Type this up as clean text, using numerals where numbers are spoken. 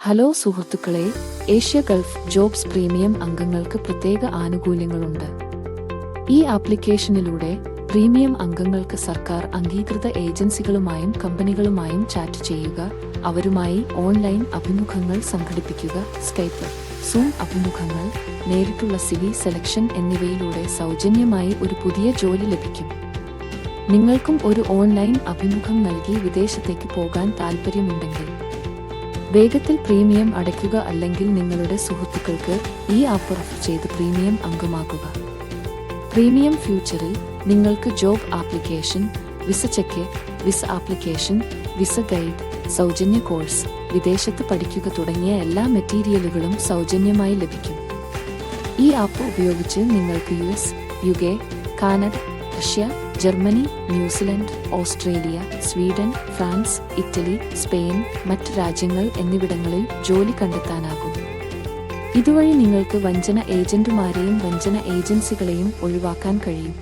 Hello സുഹൃത്തുക്കളെ, Asia Gulf jobs premium അംഗങ്ങൾക്ക് പ്രത്യേക ആനുകൂല്യങ്ങളുണ്ട്. ഈ ആപ്ലിക്കേഷനിലൂടെ പ്രീമിയം അംഗങ്ങൾക്ക് സർക്കാർ അംഗീകൃത ഏജൻസികളുമായും കമ്പനികളുമായും ചാറ്റ് ചെയ്യുക, അവരുമായി ഓൺലൈൻ അഭിമുഖങ്ങൾ സംഘടിപ്പിക്കുക, സ്കൈപ്പ്, സൂം അഭിമുഖങ്ങൾ, നേരിട്ടുള്ള സിവി സെലക്ഷൻ എന്നിവയിലൂടെ സൗജന്യമായി ഒരു പുതിയ ജോലി ലഭിക്കും. നിങ്ങൾക്കും ഒരു ഓൺലൈൻ അഭിമുഖം നൽകി വിദേശത്തേക്ക് പോകാൻ താൽപ്പര്യമുണ്ടെങ്കിൽ വേഗത്തിൽ പ്രീമിയം അടയ്ക്കുക, അല്ലെങ്കിൽ നിങ്ങളുടെ സുഹൃത്തുക്കൾക്ക് ഈ ആപ്പ് റെഫർ ചെയ്ത് പ്രീമിയം അംഗമാകുക. പ്രീമിയം ഫ്യൂച്ചറിൽ നിങ്ങൾക്ക് job application, visa check, visa application, visa guide, സൗജന്യ കോഴ്സ്, വിദേശത്ത് പഠിക്കുക തുടങ്ങിയ എല്ലാ മെറ്റീരിയലുകളും സൗജന്യമായി ലഭിക്കും. ഈ ആപ്പ് ഉപയോഗിച്ച് നിങ്ങൾക്ക് US, UK, Canada, Russia, Germany, New Zealand, Australia, Sweden, France, Italy, Spain, മറ്റ് രാജ്യങ്ങൾ എന്നിവിടങ്ങളിൽ ജോലി കണ്ടെത്താനാകും. ഇതുവഴി നിങ്ങൾക്ക് വഞ്ചന ഏജന്റുമാരെയും വഞ്ചന ഏജൻസികളെയും ഒഴിവാക്കാൻ കഴിയും.